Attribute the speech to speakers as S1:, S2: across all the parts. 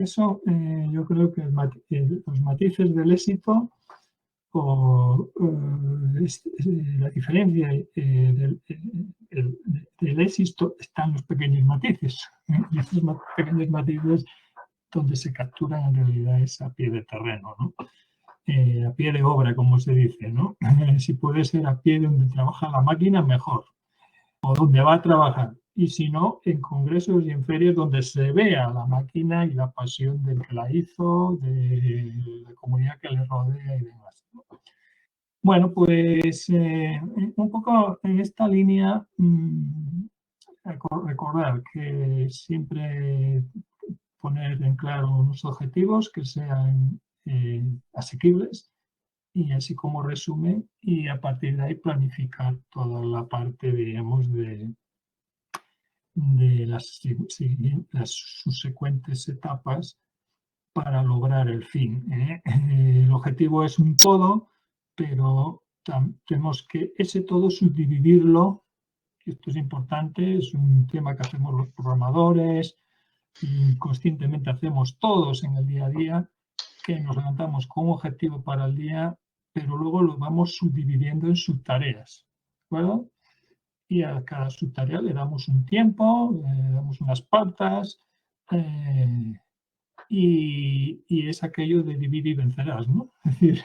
S1: Eso yo creo que los matices del éxito o la diferencia del éxito está en los pequeños matices. Y estos pequeños matices donde se capturan en realidad es a pie de terreno, ¿no? A pie de obra, como se dice, ¿no? Si puede ser a pie donde trabaja la máquina, mejor, o donde va a trabajar. Y si no, en congresos y en ferias donde se vea la máquina y la pasión del que la hizo, de la comunidad que le rodea y demás, ¿no? Bueno, pues un poco en esta línea, recordar que siempre poner en claro unos objetivos que sean asequibles y así como resumen, y a partir de ahí planificar toda la parte, digamos, de las subsecuentes etapas para lograr el fin. El objetivo es un todo, pero tenemos que ese todo subdividirlo. Esto es importante, es un tema que hacemos los programadores, inconscientemente hacemos todos en el día a día, que nos levantamos con un objetivo para el día, pero luego lo vamos subdividiendo en subtareas, ¿de acuerdo? Y a cada subtarea le damos un tiempo, le damos unas pautas, y es aquello de dividir y vencerás, ¿no? Es decir,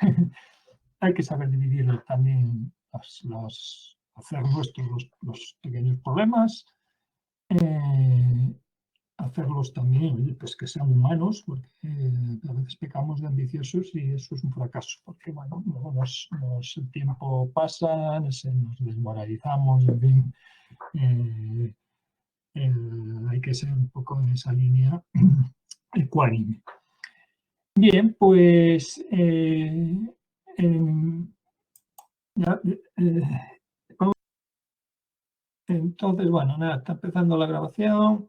S1: hay que saber dividir también, hacer nuestros los pequeños problemas, hacerlos también, pues que sean humanos, porque a veces pecamos de ambiciosos y eso es un fracaso, porque bueno, el tiempo pasa, nos desmoralizamos, en fin, hay que ser un poco en esa línea ecuánime. Bien, pues ya, entonces, bueno, nada, está empezando la grabación.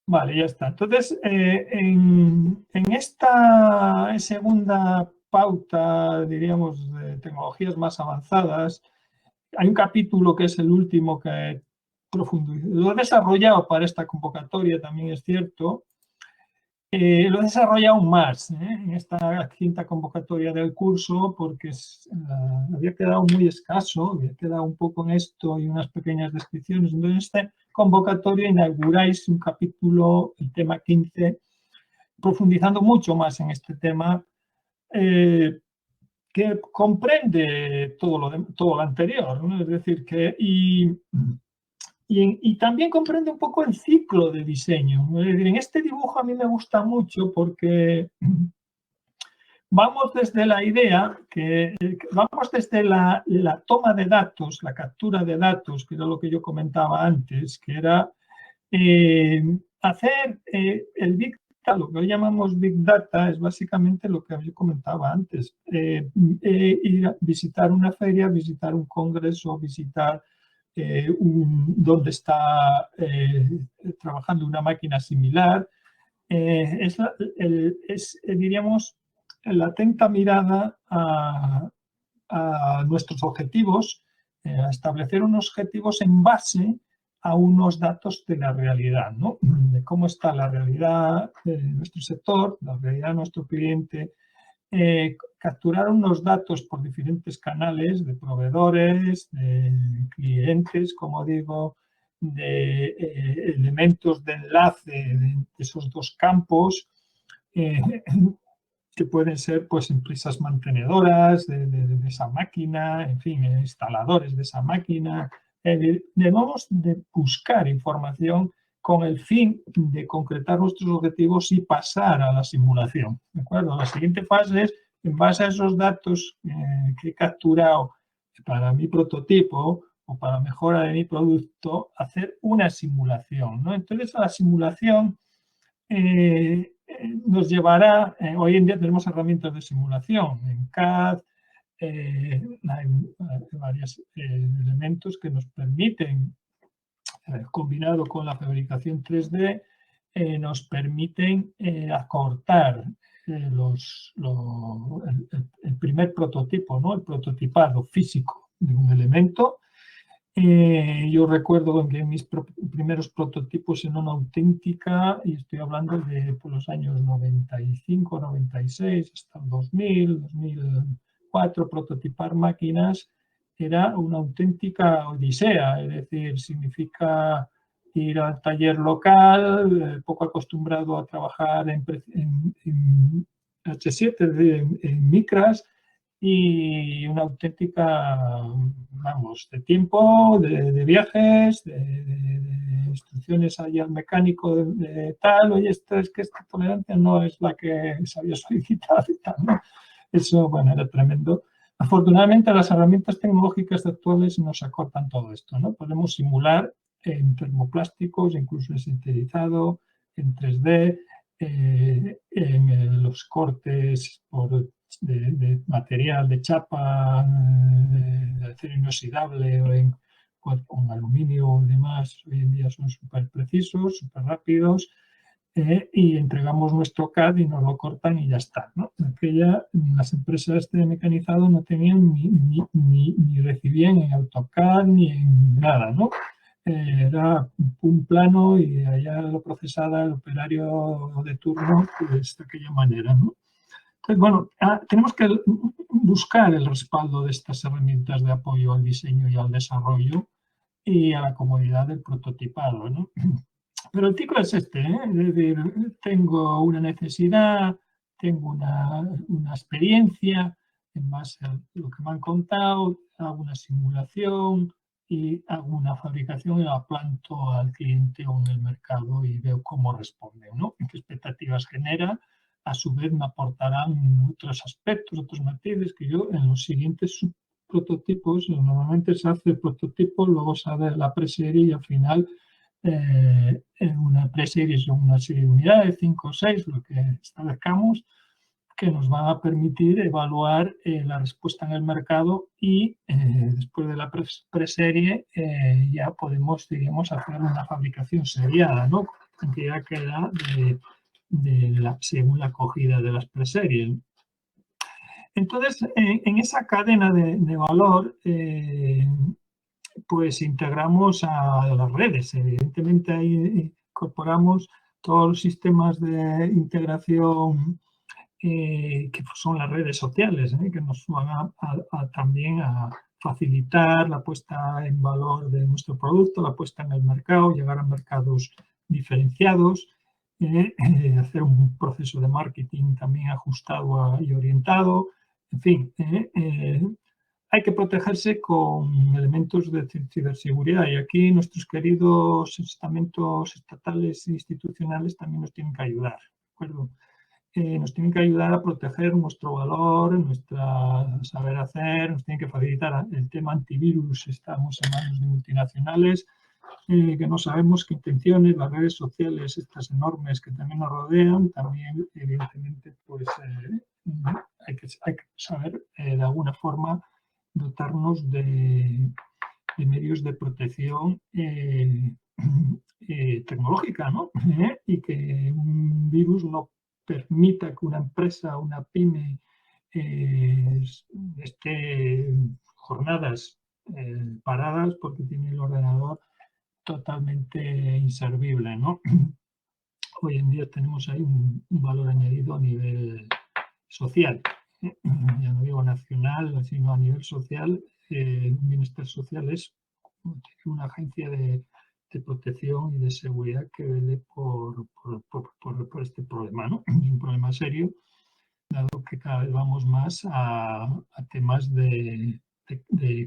S1: Vale, ya está. Entonces, en esta segunda pauta, diríamos, de tecnologías más avanzadas, hay un capítulo que es el último que lo he desarrollado para esta convocatoria, también es cierto. Lo he desarrollado más en esta quinta convocatoria del curso porque había quedado muy escaso, había quedado un poco en esto y unas pequeñas descripciones. Entonces, en esta convocatoria inauguráis un capítulo, el tema 15, profundizando mucho más en este tema, que comprende todo lo anterior, ¿no? Es decir, y también comprende un poco el ciclo de diseño. Es decir, en este dibujo a mí me gusta mucho porque vamos desde la idea, vamos desde la toma de datos, la captura de datos, que era lo que yo comentaba antes, que era hacer el Big Data, lo que hoy llamamos Big Data, es básicamente lo que yo comentaba antes. Ir a visitar una feria, visitar un congreso, visitar donde está trabajando una máquina similar. Diríamos, la atenta mirada a nuestros objetivos, a establecer unos objetivos en base a unos datos de la realidad, ¿no? De cómo está la realidad de nuestro sector, la realidad de nuestro cliente, capturar unos datos por diferentes canales de proveedores, de clientes, como digo, de elementos de enlace de esos dos campos, que pueden ser pues empresas mantenedoras de esa máquina, en fin, instaladores de esa máquina. Debemos de buscar información con el fin de concretar nuestros objetivos y pasar a la simulación. ¿De acuerdo? La siguiente fase es, en base a esos datos que he capturado para mi prototipo o para mejora de mi producto, hacer una simulación, ¿no? Entonces, a la simulación nos llevará, hoy en día tenemos herramientas de simulación, en CAD, hay varios elementos que nos permiten, combinado con la fabricación 3D, nos permiten acortar el primer prototipo, ¿no? El prototipado físico de un elemento, Yo recuerdo que mis primeros prototipos en una auténtica, y estoy hablando de por los años 95, 96, hasta el 2000, 2004, prototipar máquinas era una auténtica odisea, es decir, significa ir al taller local, poco acostumbrado a trabajar en H7, en micras, y una auténtica, vamos, de tiempo, de viajes, de instrucciones ahí al mecánico de tal, oye, esto es que esta tolerancia no es la que se había solicitado y tal, ¿no? Eso, bueno, era tremendo. Afortunadamente, las herramientas tecnológicas actuales nos acortan todo esto, ¿no? Podemos simular en termoplásticos, incluso en sinterizado, en 3D, en los cortes de material, de chapa, de acero inoxidable con aluminio y demás, hoy en día son súper precisos, súper rápidos, y entregamos nuestro CAD y nos lo cortan y ya está, ¿no? Las empresas de mecanizado no tenían ni recibían en AutoCAD ni en nada, ¿no? Era un plano y allá lo procesaba el operario de turno pues, de aquella manera, ¿no? Entonces, bueno, tenemos que buscar el respaldo de estas herramientas de apoyo al diseño y al desarrollo y a la comodidad del prototipado, ¿no? Pero el ciclo es este, ¿eh? Es decir, tengo una necesidad, tengo una experiencia en base a lo que me han contado, hago una simulación y hago una fabricación y la planto al cliente o en el mercado y veo cómo responde, ¿no? Qué expectativas genera. A su vez me aportarán otros aspectos, otros matices que yo en los siguientes prototipos, normalmente se hace el prototipo, luego se hace la preserie y al final en una pre-series o una serie de unidades, 5 o 6, lo que establezcamos, que nos van a permitir evaluar la respuesta en el mercado y después de la pre-serie ya podemos, diríamos, hacer una fabricación seriada, ¿no? Que ya queda según la acogida de las pre-series. Entonces, en esa cadena de valor, pues integramos a las redes. Evidentemente ahí incorporamos todos los sistemas de integración que son las redes sociales, que nos van también a facilitar la puesta en valor de nuestro producto, la puesta en el mercado, llegar a mercados diferenciados, hacer un proceso de marketing también ajustado y orientado, en fin, hay que protegerse con elementos de ciberseguridad y aquí nuestros queridos estamentos estatales e institucionales también nos tienen que ayudar, ¿de acuerdo? Nos tienen que ayudar a proteger nuestro valor, nuestro saber hacer, nos tienen que facilitar el tema antivirus. Estamos en manos de multinacionales que no sabemos qué intenciones, las redes sociales, estas enormes que también nos rodean, también evidentemente pues hay que saber de alguna forma dotarnos de medios de protección tecnológica, ¿no? Y que un virus no permita que una empresa, una pyme, esté jornadas paradas porque tiene el ordenador totalmente inservible, ¿no? Hoy en día tenemos ahí un valor añadido a nivel social, ya no digo nacional, sino a nivel social. Un bienestar social es una agencia de protección y de seguridad que vele por este problema, ¿no? Es un problema serio, dado que cada vez vamos más a temas de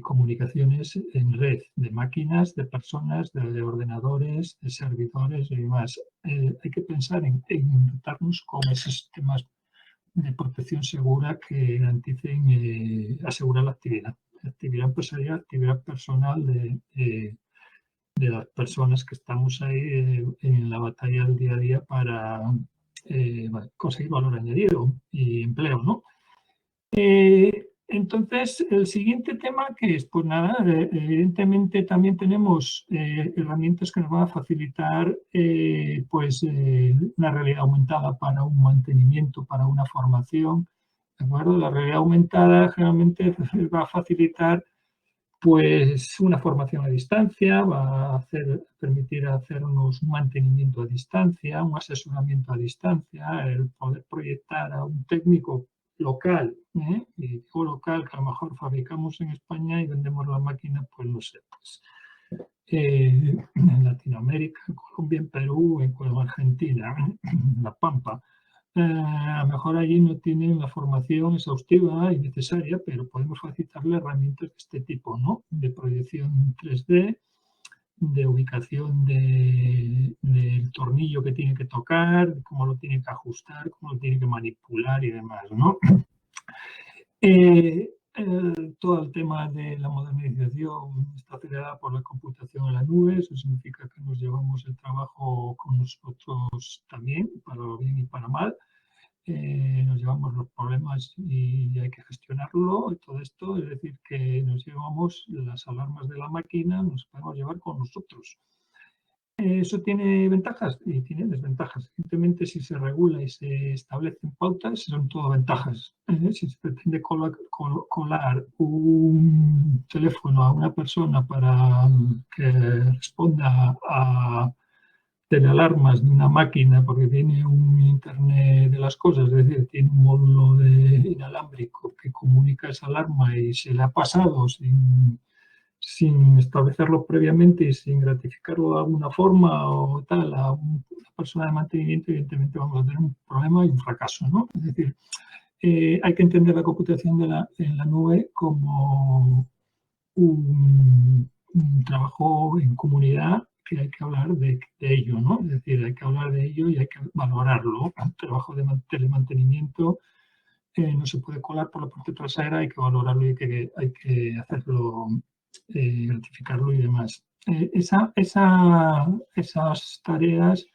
S1: comunicaciones en red, de máquinas, de personas, de ordenadores, de servidores y demás. Hay que pensar en dotarnos con esos sistemas de protección segura que garanticen asegurar la actividad empresarial, actividad personal de las personas que estamos ahí en la batalla del día a día para conseguir valor añadido y empleo, ¿no? Entonces, el siguiente tema que es, pues nada, evidentemente también tenemos herramientas que nos van a facilitar pues una realidad aumentada para un mantenimiento, para una formación, ¿de acuerdo? La realidad aumentada generalmente va a facilitar pues una formación a distancia, va a permitir hacernos un mantenimiento a distancia, un asesoramiento a distancia, el poder proyectar a un técnico local, y digo local, que a lo mejor fabricamos en España y vendemos la máquina, pues no sé, pues, en Latinoamérica, en Colombia, en Perú, en Argentina, en La Pampa. A lo mejor allí no tienen la formación exhaustiva y necesaria, pero podemos facilitarle herramientas de este tipo, ¿no? De proyección 3D, de ubicación del tornillo que tiene que tocar, cómo lo tiene que ajustar, cómo lo tiene que manipular y demás, ¿no? Todo el tema de la modernización está acelerada por la computación en la nube. Eso significa que nos llevamos el trabajo con nosotros también, para bien y para mal. Nos llevamos los problemas y hay que gestionarlo. Todo esto es decir, que nos llevamos las alarmas de la máquina, nos podemos llevar con nosotros. Eso tiene ventajas y tiene desventajas. Evidentemente, si se regula y se establecen pautas, son todo ventajas. Si se pretende colar un teléfono a una persona para que responda a telealarmas de una máquina porque tiene un Internet de las cosas, es decir, tiene un módulo inalámbrico que comunica esa alarma y se le ha pasado sin establecerlo previamente y sin gratificarlo de alguna forma o tal a una persona de mantenimiento, evidentemente vamos a tener un problema y un fracaso, ¿no? Es decir, hay que entender la computación en la nube como un trabajo en comunidad que hay que hablar de ello, ¿no? Es decir, hay que hablar de ello y hay que valorarlo. El trabajo de telemantenimiento no se puede colar por la parte trasera, hay que valorarlo y hay que hacerlo, gratificarlo y demás. Esas tareas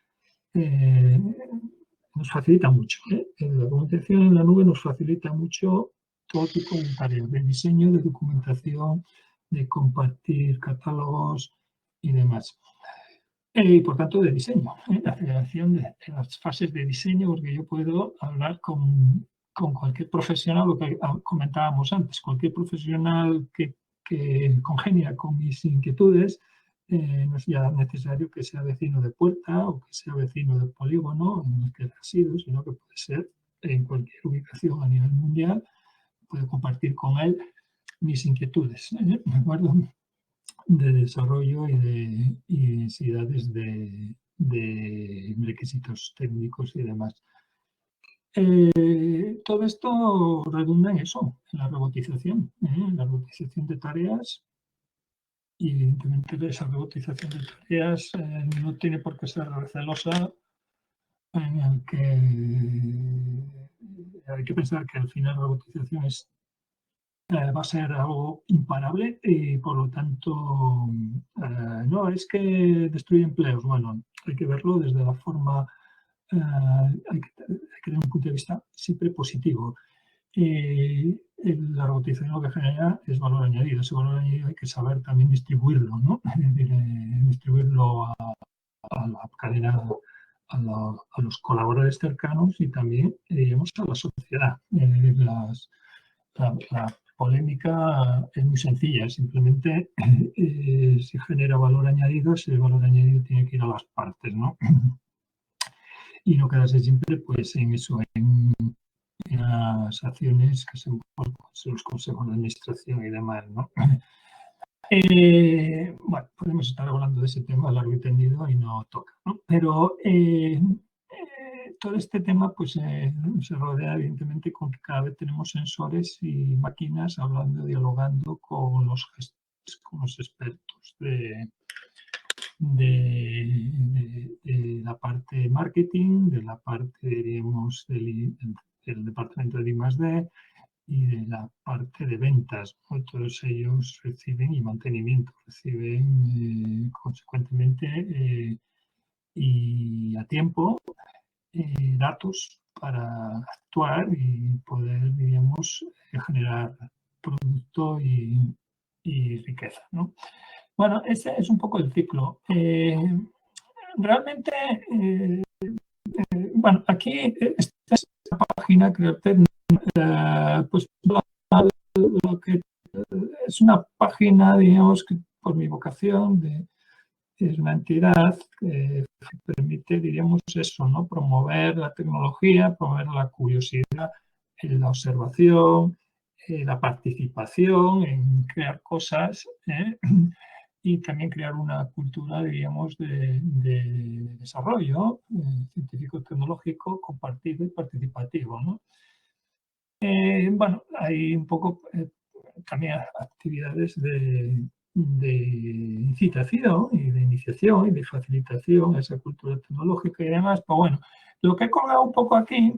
S1: nos facilitan mucho. La documentación en la nube nos facilita mucho todo tipo de tareas, de diseño, de documentación, de compartir catálogos y demás. Y por tanto de diseño, la aceleración de las fases de diseño, porque yo puedo hablar con cualquier profesional, lo que comentábamos antes, cualquier profesional que congenia con mis inquietudes, no es ya necesario que sea vecino de puerta o que sea vecino de polígono en el que resido, sino que puede ser en cualquier ubicación a nivel mundial, puedo compartir con él mis inquietudes, ¿de acuerdo? De desarrollo y de necesidades de requisitos técnicos y demás. Todo esto redunda en eso, en la robotización de tareas. Y evidentemente esa robotización de tareas no tiene por qué ser recelosa, en el que hay que pensar que al final la robotización va a ser algo imparable y por lo tanto no es que destruye empleos. Bueno, hay que verlo desde la forma, hay que tener un punto de vista siempre positivo. La robotización lo que genera es valor añadido. Ese valor añadido hay que saber también distribuirlo, ¿no? Es decir, distribuirlo a la cadena, a los colaboradores cercanos y también, digamos, a la sociedad. La polémica es muy sencilla, simplemente si genera valor añadido, ese valor añadido tiene que ir a las partes, ¿no? Y no quedarse siempre pues en eso, en las acciones que se envuelven los consejos de administración y demás, ¿no? Bueno, podemos estar hablando de ese tema largo y tendido y no toca, ¿no? Pero todo este tema pues se rodea evidentemente con que cada vez tenemos sensores y máquinas hablando, dialogando con los expertos de la parte marketing, de la parte, diríamos, del departamento de I+D y de la parte de ventas. ¿No? Todos ellos reciben y mantenimiento, reciben consecuentemente y a tiempo datos para actuar y poder, digamos, generar producto y riqueza, ¿no? Bueno, ese es un poco el ciclo. Realmente, bueno, aquí esta es la página Createc, pues lo que es una página, digamos, que por mi vocación es una entidad que permite, diríamos, eso, ¿no? Promover la tecnología, promover la curiosidad, la observación, la participación en crear cosas, y también crear una cultura, diríamos, de desarrollo científico-tecnológico compartido y participativo, ¿no? Bueno, hay un poco también actividades de incitación y de iniciación y de facilitación a esa cultura tecnológica y demás. Pues bueno, lo que he colgado un poco aquí,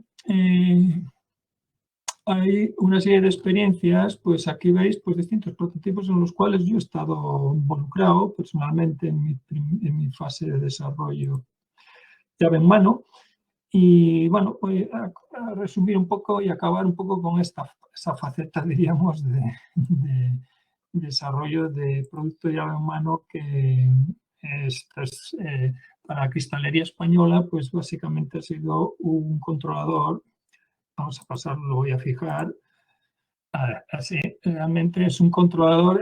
S1: hay una serie de experiencias, pues aquí veis pues distintos prototipos en los cuales yo he estado involucrado personalmente en mi fase de desarrollo llave en mano. Y bueno, voy a resumir un poco y acabar un poco con esa faceta, diríamos, de desarrollo de producto llave en mano que para la cristalería española, pues básicamente ha sido un controlador. Vamos a pasarlo, lo voy a fijar. Así, realmente es un controlador,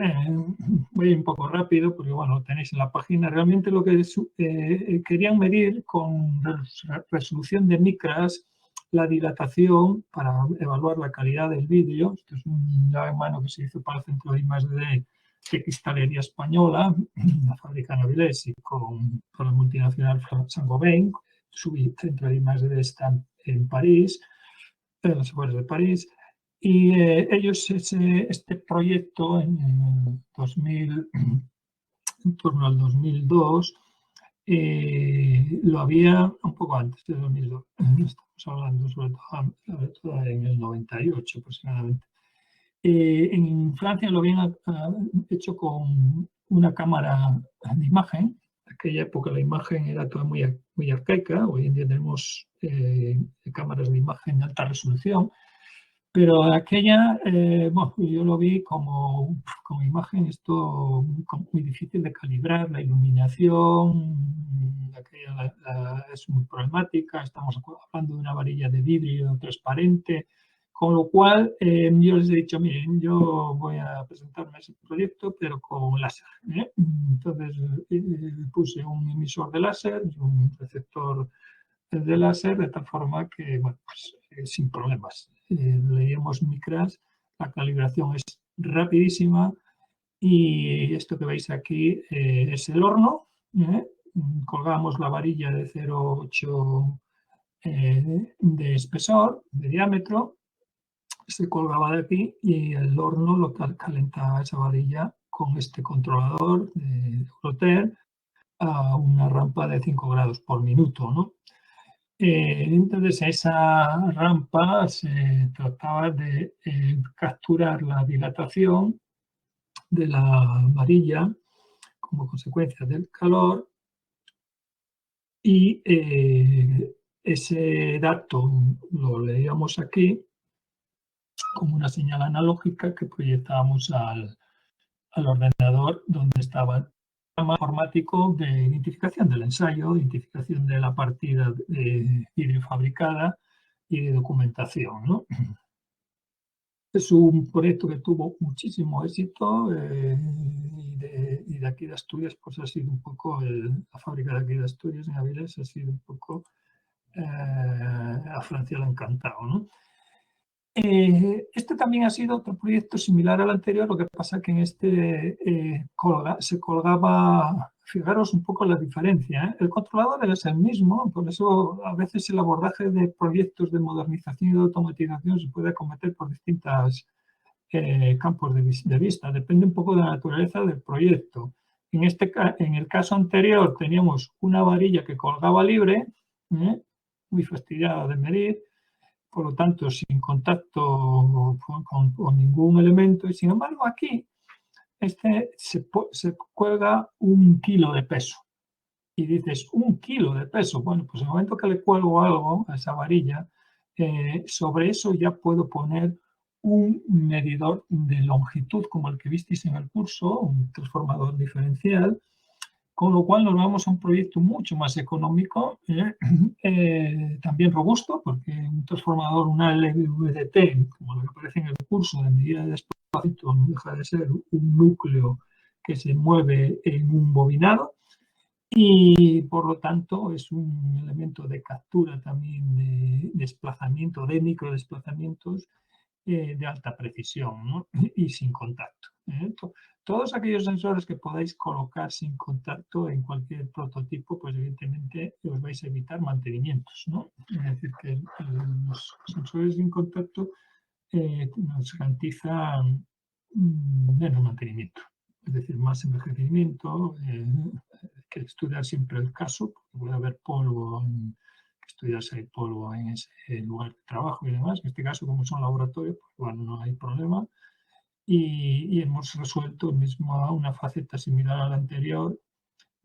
S1: voy un poco rápido porque bueno, lo tenéis en la página. Realmente lo que querían medir con resolución de micras la dilatación para evaluar la calidad del vídeo. Esto es un llave en mano que se hizo para el Centro de I+D de Cristalería Española, la fábrica en Avilés, y con la multinacional Saint-Gobain. Su centro de I+D está en París, en las afueras de París. Y ellos, este proyecto en 2000, en torno al 2002, lo había un poco antes de 2002, estamos hablando sobre todo en el 98 aproximadamente. En Francia lo habían hecho con una cámara de imagen. En aquella época la imagen era toda muy, muy arcaica. Hoy en día tenemos cámaras de imagen de alta resolución. Pero aquella, bueno, yo lo vi como imagen, esto muy difícil de calibrar, la iluminación, aquella es muy problemática, estamos hablando de una varilla de vidrio transparente, con lo cual yo les he dicho, miren, yo voy a presentarme ese proyecto, pero con láser. Entonces puse un emisor de láser y un receptor de láser, de tal forma que, bueno, pues sin problemas. Leíamos micras, la calibración es rapidísima y esto que veis aquí es el horno. Colgamos la varilla de 0,8 de espesor, de diámetro, se colgaba de aquí y el horno lo calentaba esa varilla con este controlador de Euroter a una rampa de 5 grados por minuto, ¿no? Entonces, esa rampa se trataba de capturar la dilatación de la varilla como consecuencia del calor y ese dato lo leíamos aquí como una señal analógica que proyectábamos al ordenador donde estaba el programa informático de identificación del ensayo, de identificación de la partida de vidrio fabricada y de documentación, ¿no? Es un proyecto que tuvo muchísimo éxito y de aquí de Asturias, pues ha sido un poco, la fábrica de aquí de Asturias, en Avilés, ha sido un poco, a Francia le ha encantado, ¿no? Este también ha sido otro proyecto similar al anterior, lo que pasa que en este se colgaba, fijaros un poco la diferencia, el controlador es el mismo, por eso a veces el abordaje de proyectos de modernización y de automatización se puede acometer por distintos campos de vista, depende un poco de la naturaleza del proyecto. En el caso anterior teníamos una varilla que colgaba libre, muy fastidiada de medir, por lo tanto sin contacto con ningún elemento, y sin embargo aquí se cuelga 1 kilo de peso. Y dices, 1 kilo de peso. Bueno, pues en el momento que le cuelgo algo a esa varilla, sobre eso ya puedo poner un medidor de longitud como el que visteis en el curso, un transformador diferencial, con lo cual nos vamos a un proyecto mucho más económico, también robusto, porque un transformador, una LVDT, como lo que aparece en el curso de medida de no deja de ser un núcleo que se mueve en un bobinado y por lo tanto es un elemento de captura también de desplazamiento, de microdesplazamientos de alta precisión, ¿no? Y sin contacto. Todos aquellos sensores que podáis colocar sin contacto en cualquier prototipo, pues evidentemente os vais a evitar mantenimientos, ¿no? Es decir, que los sensores sin contacto nos garantizan menos mantenimiento, es decir, más envejecimiento, que estudiar siempre el caso, porque puede haber polvo, que estudiar si hay polvo en ese lugar de trabajo y demás. En este caso, como son laboratorios, pues bueno, no hay problema. Y hemos resuelto una faceta similar a la anterior,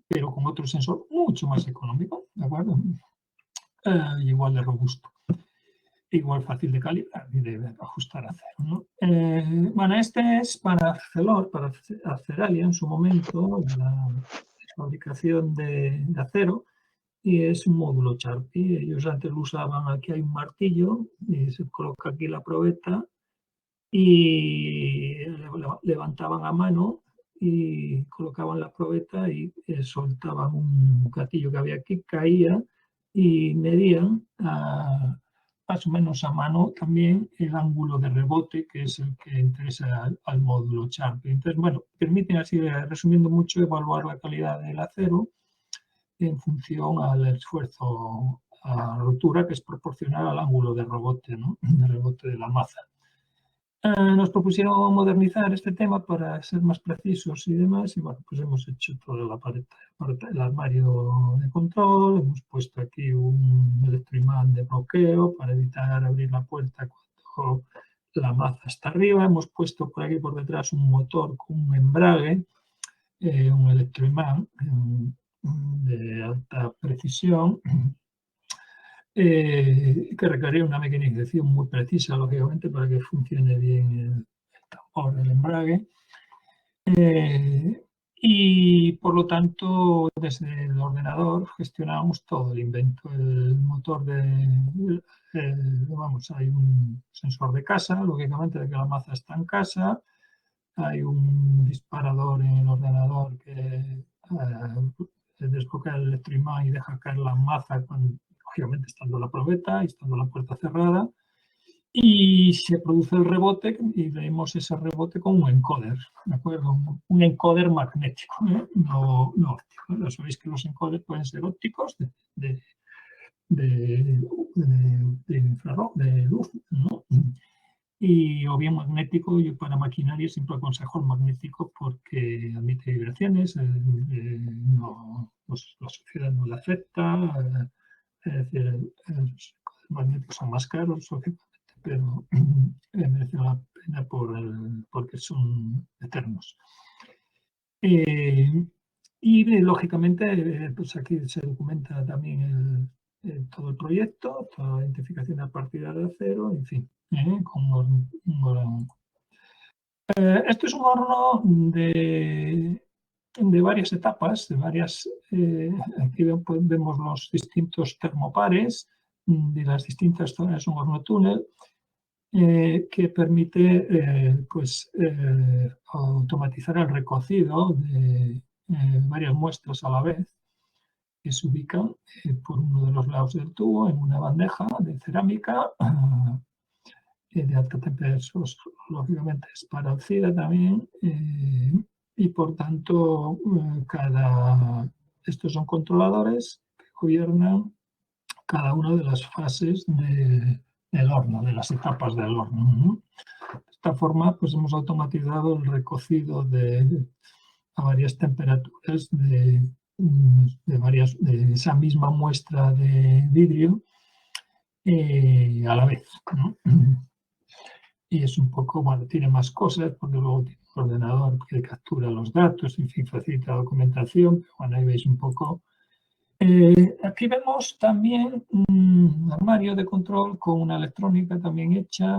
S1: pero con otro sensor mucho más económico, ¿de acuerdo? Igual de robusto, igual fácil de calibrar y de ajustar a cero, ¿no? Bueno, este es para Arcelor, para Aceralia en su momento, la fabricación de acero, y es un módulo Charpy. Ellos antes lo usaban, aquí hay un martillo y se coloca aquí la probeta y levantaban a mano y colocaban la probeta y soltaban un gatillo que había aquí, caía y medían más o menos a mano también el ángulo de rebote, que es el que interesa al módulo Charpy. Entonces, bueno, permiten así, resumiendo mucho, evaluar la calidad del acero en función al esfuerzo a rotura, que es proporcional al ángulo de rebote, ¿no? De rebote de la maza. Nos propusieron modernizar este tema para ser más precisos y demás, y bueno, pues hemos hecho toda la pared, el armario de control, hemos puesto aquí un electroimán de bloqueo para evitar abrir la puerta cuando la maza está arriba, hemos puesto por aquí por detrás un motor con un embrague, un electroimán de alta precisión, que requería una mecanización muy precisa, lógicamente, para que funcione bien el tambor, el embrague. Y por lo tanto, desde el ordenador gestionamos todo el invento, el motor vamos, hay un sensor de casa, lógicamente, de que la maza está en casa, hay un disparador en el ordenador que desbloquea el electroimán y deja caer la maza, lógicamente estando la probeta y estando la puerta cerrada, y se produce el rebote y leemos ese rebote con un encoder, ¿de acuerdo? Un encoder magnético, no óptico. Ya sabéis que los encoders pueden ser ópticos de infrarrojo, de luz, ¿no? Y o bien magnético. Yo para maquinaria siempre aconsejo el magnético porque admite vibraciones, la sociedad no le afecta, es decir, los magnéticos son más caros, pero merece la pena porque son eternos. Y lógicamente, pues aquí se documenta también todo el proyecto, toda la identificación de partidas de acero, en fin, con un horno. Esto es un horno de varias etapas, aquí vemos los distintos termopares de las distintas zonas, un horno túnel que permite automatizar el recocido de varias muestras a la vez que se ubican por uno de los lados del tubo en una bandeja de cerámica de alta temperatura, lógicamente es paralcida también, y por tanto estos son controladores que gobiernan cada una de las fases del horno, de las etapas del horno, ¿no? De esta forma, pues hemos automatizado el recocido a varias temperaturas de esa misma muestra de vidrio a la vez, ¿no? Y es un poco, bueno, tiene más cosas, porque luego tiene un ordenador que captura los datos, en fin, facilita la documentación, pero bueno, ahí veis un poco. Aquí vemos también un armario de control con una electrónica también hecha,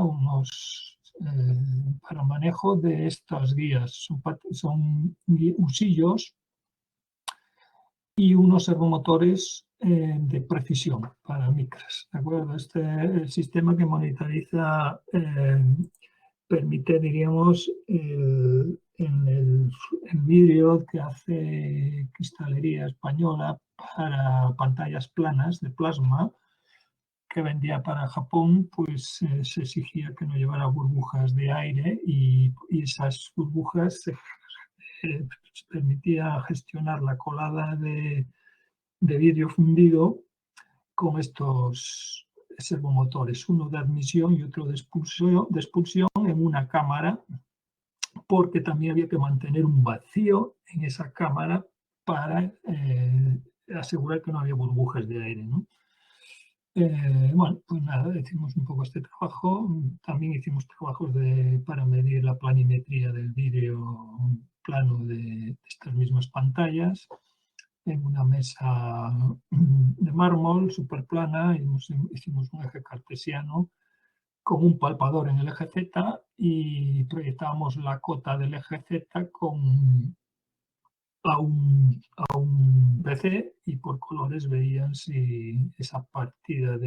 S1: para manejo de estas guías. Son usillos y unos servomotores de precisión para micras, ¿de acuerdo? Este es el sistema que monitoriza permite, diríamos, en el vidrio que hace Cristalería Española para pantallas planas de plasma, que vendía para Japón, pues se exigía que no llevara burbujas de aire y esas burbujas permitía gestionar la colada de vidrio fundido con estos servomotores, uno de admisión y otro de expulsión en una cámara, porque también había que mantener un vacío en esa cámara para asegurar que no había burbujas de aire, ¿no? Bueno, pues nada, hicimos un poco este trabajo. También hicimos trabajos para medir la planimetría del vídeo plano de estas mismas pantallas en una mesa de mármol súper plana. Hicimos un eje cartesiano con un palpador en el eje Z y proyectábamos la cota del eje Z a un PC y por colores veían si esa partida,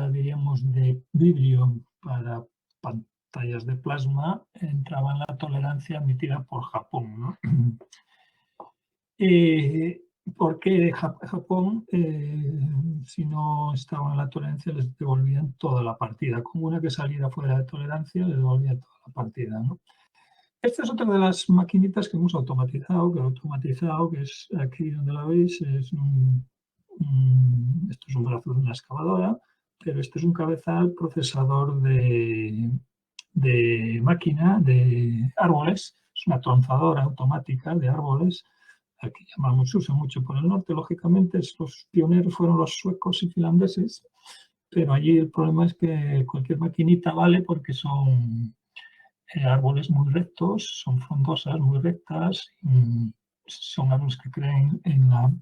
S1: diríamos, de vidrio para pantallas de plasma entraba en la tolerancia admitida por Japón, ¿no? ¿Por qué Japón, si no estaba en la tolerancia, les devolvían toda la partida? Con una que saliera fuera de tolerancia, les devolvían toda la partida, ¿no? Esta es otra de las maquinitas que hemos automatizado, que es aquí donde la veis, esto es un brazo de una excavadora, pero este es un cabezal procesador de máquina de árboles, es una tronzadora automática de árboles, aquí llamamos, se usa mucho por el norte, lógicamente, los pioneros fueron los suecos y finlandeses, pero allí el problema es que cualquier maquinita vale porque son árboles muy rectos, son frondosas muy rectas, son árboles que crecen en la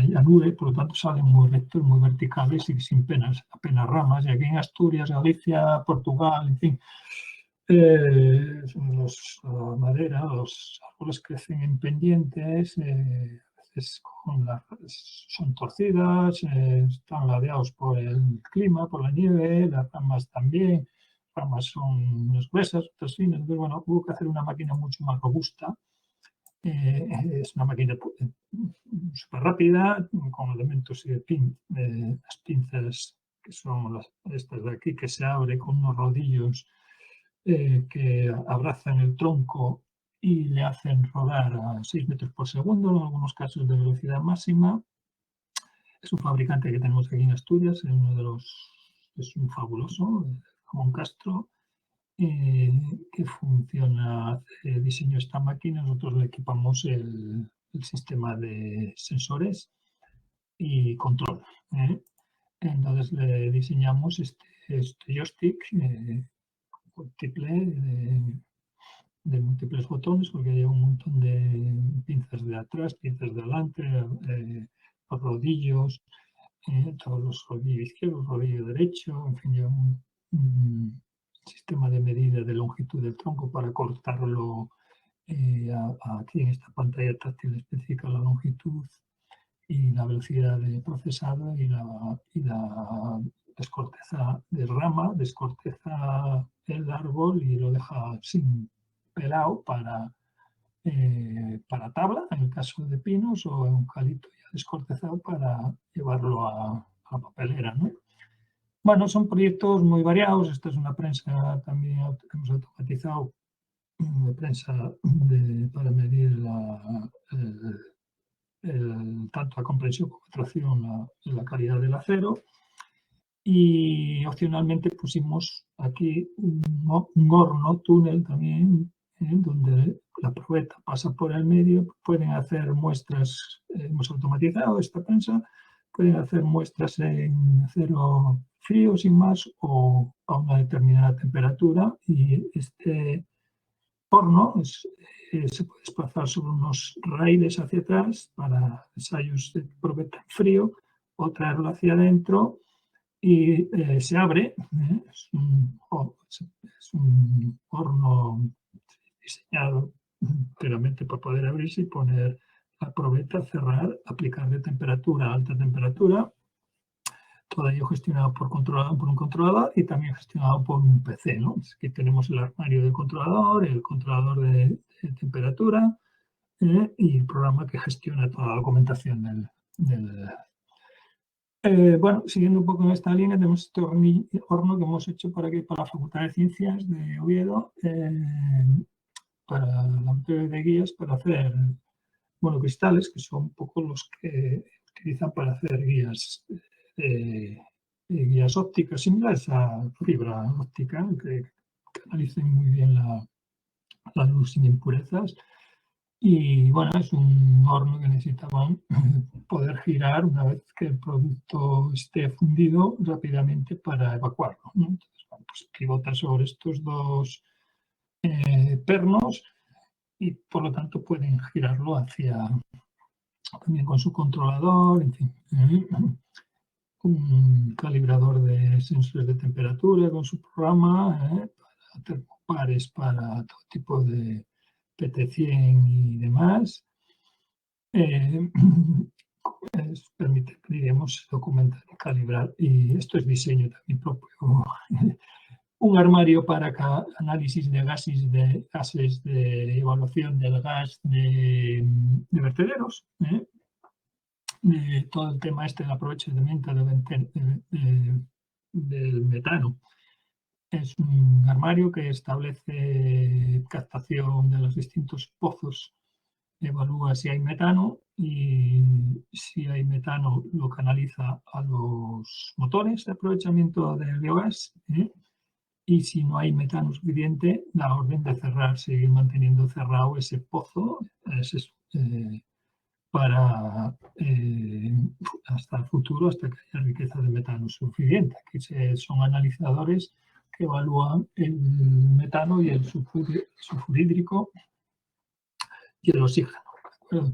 S1: llanura y por lo tanto salen muy rectos, muy verticales y sin apenas ramas. Y aquí en Asturias, Galicia, Portugal, en fin, la madera, los árboles crecen en pendientes, a veces son torcidas, están ladeados por el clima, por la nieve, las ramas también, ramas son unas gruesas, otras finas. Entonces, bueno, hubo que hacer una máquina mucho más robusta. Es una máquina súper rápida, con elementos y las pinzas que son estas de aquí, que se abre con unos rodillos que abrazan el tronco y le hacen rodar a 6 metros por segundo, en algunos casos de velocidad máxima. Es un fabricante que tenemos aquí en Asturias, es un fabuloso, Ramón Castro, que funciona, diseñó esta máquina. Nosotros le equipamos el sistema de sensores y control. Entonces le diseñamos este joystick múltiple de múltiples botones, porque hay un montón de pinzas de atrás, pinzas de adelante, los rodillos, todos los rodillos izquierdos, rodillo derecho, en fin, lleva un sistema de medida de longitud del tronco para cortarlo. Aquí en esta pantalla táctil especifica la longitud y la velocidad de procesado y la descorteza de rama, descorteza el árbol y lo deja sin pelado para tabla, en el caso de pinos, o eucalipto ya descortezado para llevarlo a la papelera, ¿no? Bueno, son proyectos muy variados. Esta es una prensa también que hemos automatizado, una prensa para medir tanto la comprensión como tracción, la calidad del acero. Y opcionalmente pusimos aquí un horno túnel también, donde la probeta pasa por el medio. Pueden hacer muestras, hemos automatizado esta prensa, pueden hacer muestras en acero frío sin más o a una determinada temperatura, y este horno se puede desplazar sobre unos raíles hacia atrás para ensayos de probeta en frío, o traerlo hacia adentro y se abre. Es un horno diseñado enteramente para poder abrirse y poner la probeta, cerrar, aplicarle temperatura a alta temperatura. todo ello gestionado por un controlador y también gestionado por un PC, ¿no? Aquí tenemos el armario del controlador, el controlador de temperatura y el programa que gestiona toda la documentación del bueno, siguiendo un poco en esta línea, tenemos este horno que hemos hecho por aquí para la Facultad de Ciencias de Oviedo, para la de guías para hacer monocristales, que son un poco los que utilizan para hacer guías ópticas similares a fibra óptica, que analicen muy bien la luz sin impurezas. Y bueno, es un horno que necesitaban poder girar una vez que el producto esté fundido rápidamente para evacuarlo, ¿no? Entonces, bueno, pues pivota sobre estos dos pernos y por lo tanto pueden girarlo hacia también con su controlador, en fin, un calibrador de sensores de temperatura con su programa, para termopares, para todo tipo de PT100 y demás. Permite, diríamos, documentar y calibrar, y esto es diseño también propio. Un armario para análisis de gases de evaluación del gas de vertederos, de todo el tema este del aprovechamiento del metano. Es un armario que establece captación de los distintos pozos, evalúa si hay metano y si hay metano lo canaliza a los motores de aprovechamiento del biogás, y si no hay metano suficiente, la orden de cerrar, seguir manteniendo cerrado ese pozo para hasta el futuro, hasta que haya riqueza de metano suficiente. Aquí son analizadores que evalúan el metano y el sulfur hídrico y el oxígeno. ¿De acuerdo?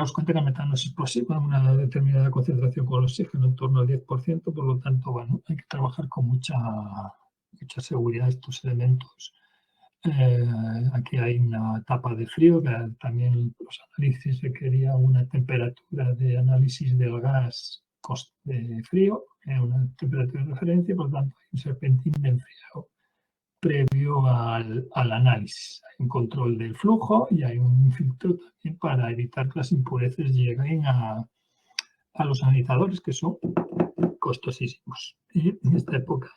S1: Os cuenta que el metano es explosivo a una determinada concentración con el oxígeno, en torno al 10%, por lo tanto, bueno, hay que trabajar con mucha seguridad estos elementos. Aquí hay una etapa de frío, que también los análisis requerían una temperatura de análisis del gas de frío, una temperatura de referencia, por lo tanto hay un serpentín de enfriado previo al análisis. Hay un control del flujo y hay un filtro también para evitar que las impurezas lleguen a los analizadores, que son costosísimos. Y en esta época,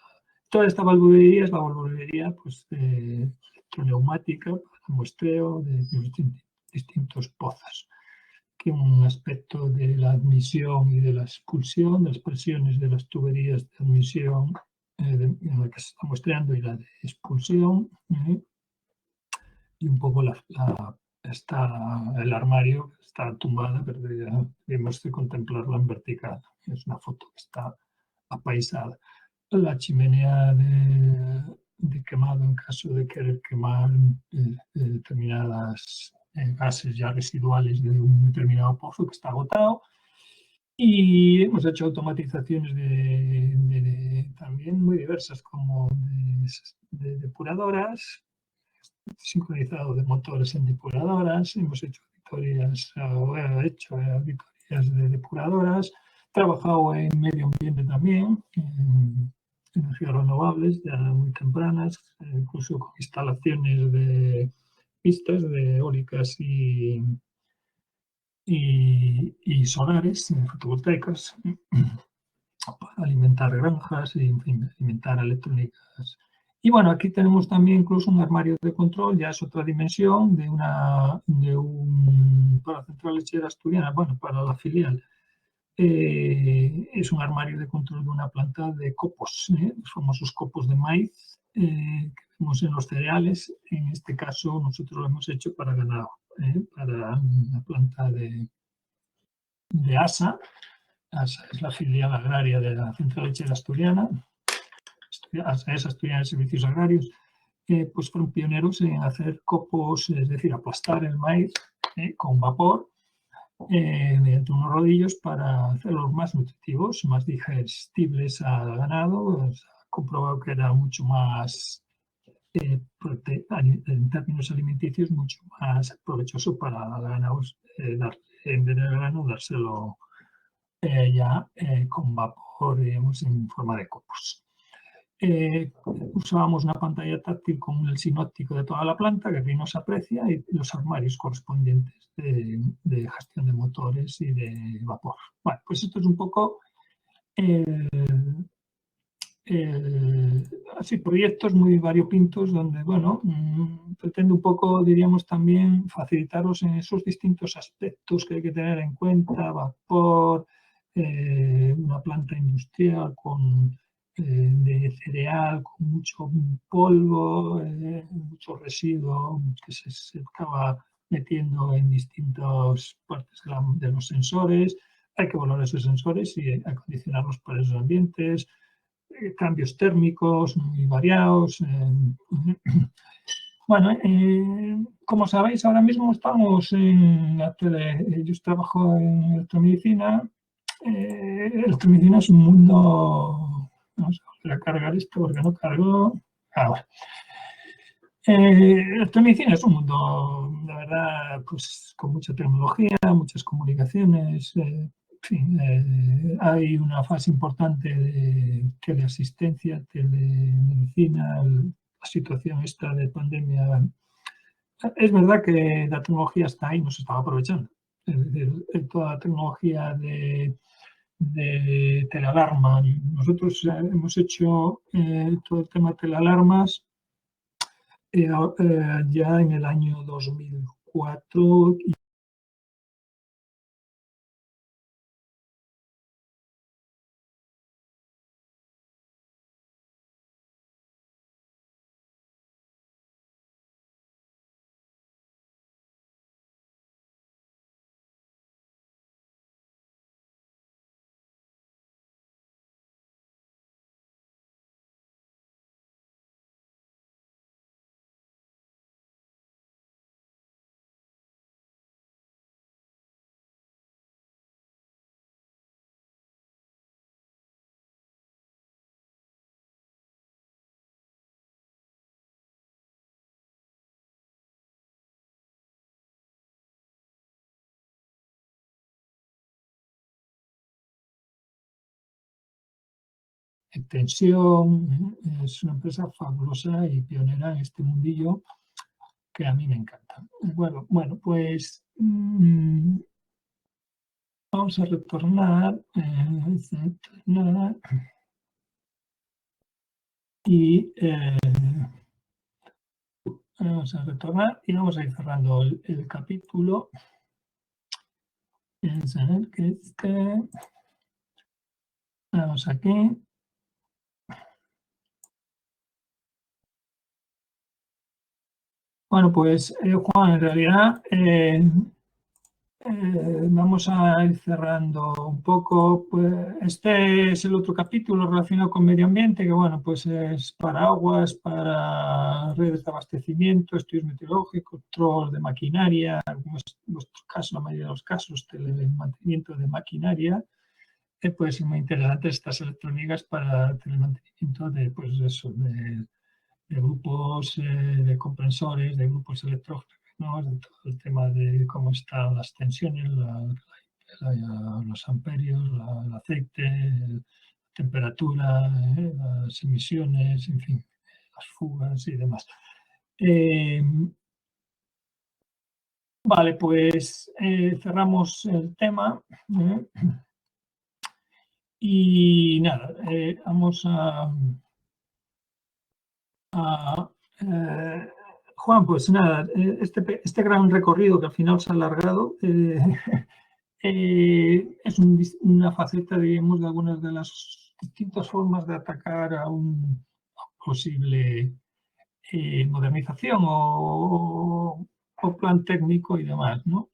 S1: toda esta valvulería es la valvulería pues, electroneumática para muestreo de distintos pozos. Que un aspecto de la admisión y de la expulsión, de las presiones de las tuberías de admisión en la que se está muestreando y la de expulsión, y un poco el armario está tumbada, pero debemos de contemplarla en vertical. Es una foto que está apaisada. La chimenea de quemado en caso de querer quemar determinadas gases ya residuales de un determinado pozo que está agotado. Y hemos hecho automatizaciones también muy diversas, como de depuradoras, sincronizado de motores en depuradoras, hemos hecho auditorías de depuradoras, trabajado en medio ambiente también, en energías renovables ya muy tempranas, incluso con instalaciones de pistas de eólicas y solares, fotovoltaicas, para alimentar granjas y, en fin, alimentar electrónicas. Y bueno, aquí tenemos también incluso un armario de control, ya es otra dimensión para Central Lechera Asturiana, bueno, para la filial. Es un armario de control de una planta de copos, los famosos copos de maíz que vemos en los cereales. En este caso nosotros lo hemos hecho para ganado, para una planta de ASA. ASA es la filial agraria de la Central Lechera Asturiana. ASA es Asturiana de Servicios Agrarios. Pues fueron pioneros en hacer copos, es decir, aplastar el maíz con vapor mediante unos rodillos para hacerlos más nutritivos, más digestibles al ganado. Se ha comprobado que era mucho más, en términos alimenticios, mucho más provechoso para el ganado, en vez del grano, dárselo ya con vapor, digamos, en forma de copos. Usábamos una pantalla táctil con el sinóptico de toda la planta, que aquí no se aprecia, y los armarios correspondientes de gestión de motores y de vapor. Bueno, pues esto es un poco así, proyectos muy variopintos donde, bueno, pretendo un poco, diríamos, también facilitaros en esos distintos aspectos que hay que tener en cuenta: vapor, una planta industrial de cereal con mucho polvo, mucho residuo que se acaba metiendo en distintas partes de los sensores. Hay que valorar esos sensores y acondicionarlos para esos ambientes. Cambios térmicos muy variados. Bueno, como sabéis, ahora mismo estamos en la tele. Yo trabajo en electromedicina. Electromedicina es un mundo. Vamos a volver a cargar esto porque no cargo. Ahora. Electromedicina es un mundo, la verdad, pues con mucha tecnología, muchas comunicaciones. En fin, hay una fase importante de teleasistencia, telemedicina, la situación esta de pandemia. Es verdad que la tecnología está ahí, no se estaba aprovechando. Es decir, toda la tecnología de telealarma. Nosotros hemos hecho todo el tema de telealarmas ya en el año 2004. Tensión es una empresa fabulosa y pionera en este mundillo que a mí me encanta. Bueno, pues vamos a retornar y vamos a retornar y vamos a ir cerrando el capítulo. Vamos a ver que vamos aquí. Bueno, pues Juan, en realidad vamos a ir cerrando un poco. Pues este es el otro capítulo relacionado con medio ambiente, que bueno, pues es para aguas, para redes de abastecimiento, estudios meteorológicos, control de maquinaria, en nuestro caso, la mayoría de los casos, mantenimiento de maquinaria. Puede ser muy interesante estas electrónicas para el mantenimiento de, pues eso, de grupos de comprensores, de grupos electrógenos, de todo el tema de cómo están las tensiones, los amperios, el aceite, la temperatura, las emisiones, en fin, las fugas y demás. Vale, pues cerramos el tema. Y nada, vamos a Juan, pues nada, este gran recorrido que al final se ha alargado es una faceta, digamos, de algunas de las distintas formas de atacar a un posible modernización o plan técnico y demás, ¿no?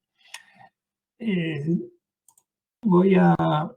S1: Voy a